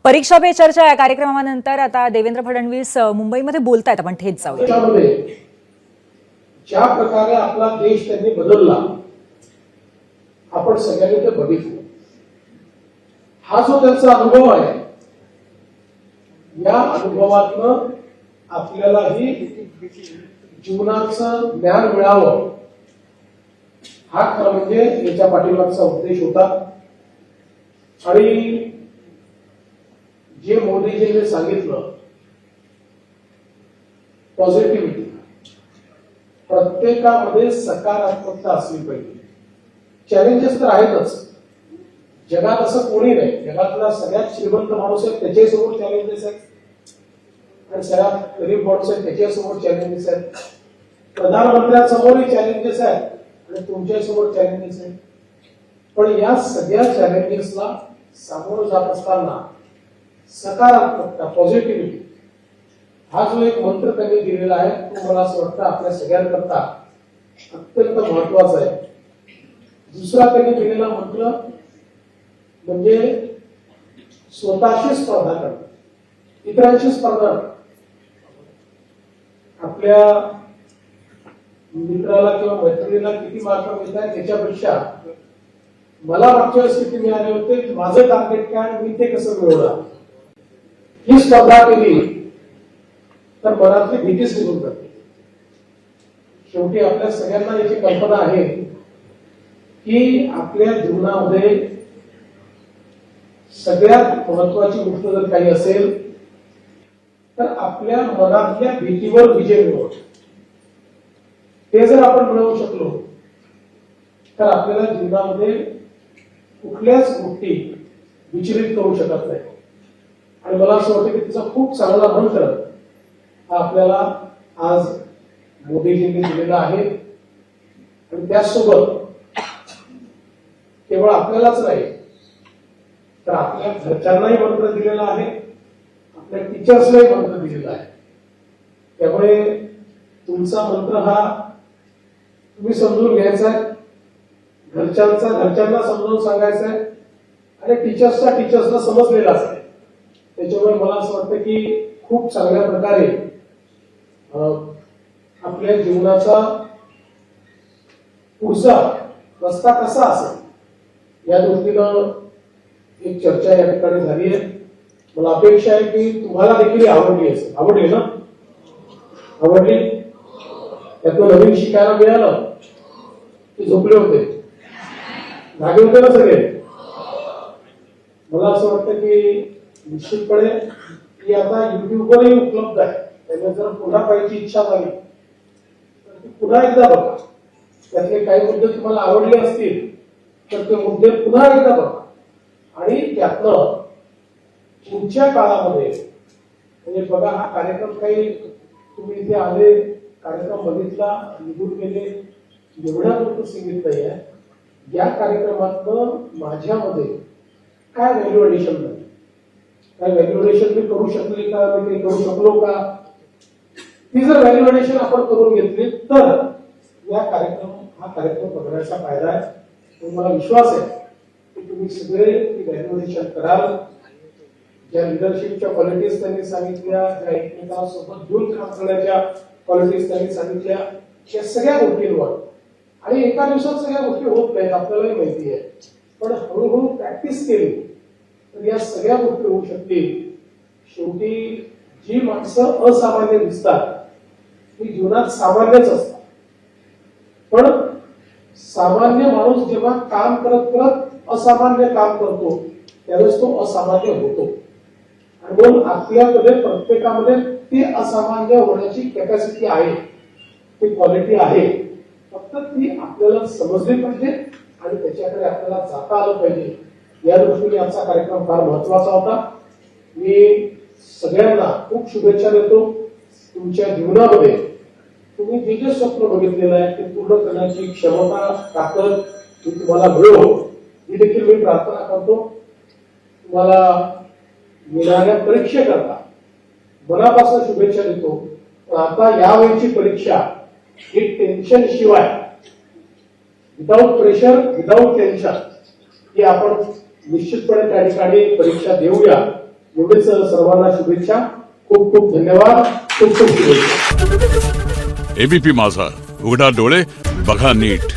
परीक्षा पे चर्चा या कार्यक्रमानंतर आता देवेंद्र फडणवीस मुंबईमध्ये बोलतायत. आपण थेट जाऊया. ज्या प्रकारे आपला देश त्यांनी बदलला आपण सगळ्यांनी ते बघितलं. हा जो त्यांचा अनुभव आहे या अनुभवातनं आपल्यालाही जीवनाचं ज्ञान मिळावं हा खरं म्हणजे याच्या पाठीमागचा उद्देश होता. आणि जे मोदीजींनी सांगितलं पॉझिटिव्हिटी, प्रत्येकामध्ये सकारात्मकता असली पाहिजे. चॅलेंजेस तर आहेतच, जगात असं कोणी नाही. जगातला सगळ्यात श्रीमंत माणूस आहे त्याच्यासमोर चॅलेंजेस आहेत आणि सगळ्यात गरीब माणूस आहे त्याच्यासमोर चॅलेंजेस आहेत. प्रधानमंत्र्यांसमोरही चॅलेंजेस आहेत आणि तुमच्यासमोर चॅलेंजेस आहेत. पण या सगळ्या चॅलेंजेसला सामोरं जात असताना सकारात्मकता, पॉझिटिव्हिटी हा जो एक मंत्र त्यांनी दिलेला आहे तो मला असं वाटतं आपल्या सगळ्यांकरता अत्यंत महत्वाचा आहे. दुसरा त्यांनी दिलेला मंत्र म्हणजे स्वतःशी स्पर्धा करणं, इतरांशी स्पर्धा. आपल्या मित्राला किंवा मैत्रिणीला किती मार्क मिळतात त्याच्यापेक्षा मला मागच्या वेळेस किती मिळाले होते, माझं टार्गेट काय, मी ते कसं मिळवणार, ही स्पर्धा केली तर मनातली भीतीच निघून जाते. शेवटी आपल्या सगळ्यांना याची कल्पना आहे की आपल्या जीवनामध्ये सगळ्यात महत्वाची गोष्ट जर काही असेल तर आपल्या मनातल्या भीतीवर विजय मिळवणं. ते जर आपण मिळवू शकलो तर आपल्याला जीवनामध्ये कुठल्याच गोष्टी विचलित करू शकत नाही. आणि मला असं वाटतं की तिचा खूप चांगला मंत्र हा आपल्याला आज मोदीजींनी दिलेला आहे. आणि त्याचसोबत केवळ आपल्यालाच नाही तर आपल्या घरच्यांनाही मंत्र दिलेला आहे, आपल्या टीचर्सलाही मंत्र दिलेला आहे. त्यामुळे तुमचा मंत्र हा तुम्ही समजून घ्यायचा आहे, घरच्यांना समजून सांगायचा आहे आणि टीचर्सला समजलेला आहे. त्याच्यामुळे मला असं वाटतं की खूप चांगल्या प्रकारे आपल्या जीवनाचा पुढचा रस्ता कसा असेल या दृष्टीनं एक चर्चा या ठिकाणी झाली आहे. मला अपेक्षा आहे की तुम्हाला देखील आवडली असेल. आवडली ना? आवडली? त्यातनं नवीन शिकायला मिळालं ते झोपले होते, जागे होते ना सगळे? मला असं वाटतं की निश्चितपणे ती आता युट्यूबवरही उपलब्ध आहे. त्यामुळे जर पुन्हा पाहायची इच्छा झाली तर ती पुन्हा एकदा बघा. त्यातले काही मुद्दे तुम्हाला आवडले असतील तर ते मुद्दे पुन्हा एकदा बघा आणि त्यातनं पुढच्या काळामध्ये म्हणजे बघा हा कार्यक्रम काही तुम्ही इथे आले, कार्यक्रम बघितला, निघून गेले एवढ्या गोष्ट सीमित नाही आहे. या कार्यक्रमातनं माझ्यामध्ये काय व्हॅल्यू एडिशन झाली, काय व्हॅल्यू एडिशन मी करू शकली का, मी काही करू शकलो का, ती जर व्हॅल्यू एडिशन आपण करून घेतली तर हा कार्यक्रम बघण्याचा फायदा आहे. मला विश्वास आहे की तुम्ही सगळे ती व्हॅल्यू एडिशन कराल. ज्या लिडरशिपच्या क्वालिटीज त्यांनी सांगितल्या, ज्या एकमेकांसोबत घेऊन काम करण्याच्या क्वालिटीज त्यांनी सांगितल्या, या सगळ्या गोष्टींवर आणि एका दिवसात सगळ्या गोष्टी होत नाहीत आपल्यालाही माहिती आहे. पण हळूहळू प्रॅक्टिस केली तर या सगळ्या गोष्टी होऊ शकतील. शेवटी जी माणसं असामान्य दिसतात ती जीवनात सामान्यच असतात. पण सामान्य माणूस जेव्हा काम करत करत असामान्य काम करतो त्यावेळेस तो असामान्य होतो. आणि म्हणून आपल्याकडे प्रत्येकामध्ये ती असामान्य होण्याची कॅपॅसिटी आहे, ती क्वालिटी आहे. फक्त ती आपल्याला समजली पाहिजे आणि त्याच्याकडे आपल्याला जाता आलं पाहिजे. या दृष्टीने आजचा कार्यक्रम फार महत्वाचा होता. मी सगळ्यांना खूप शुभेच्छा देतो. तुमच्या जीवनामध्ये तुम्ही जे जे स्वप्न बघितलेलं आहे ते पूर्ण करण्याची क्षमता, ताकद ही तुम्हाला मिळो ही देखील मी प्रार्थना करतो. तुम्हाला मिळणाऱ्या परीक्षेकरता मनापासून शुभेच्छा देतो. पण आता यावेळीची परीक्षा ही टेन्शन शिवाय, विदाउट प्रेशर, विदाउट टेन्शन ही आपण निश्चितपणे त्या ठिकाणी परीक्षा देऊया एवढेच सर्वांना शुभेच्छा. खूप खूप धन्यवाद. खूप खूप शुभेच्छा. एबीपी माझा, उघडा डोळे बघा नीट.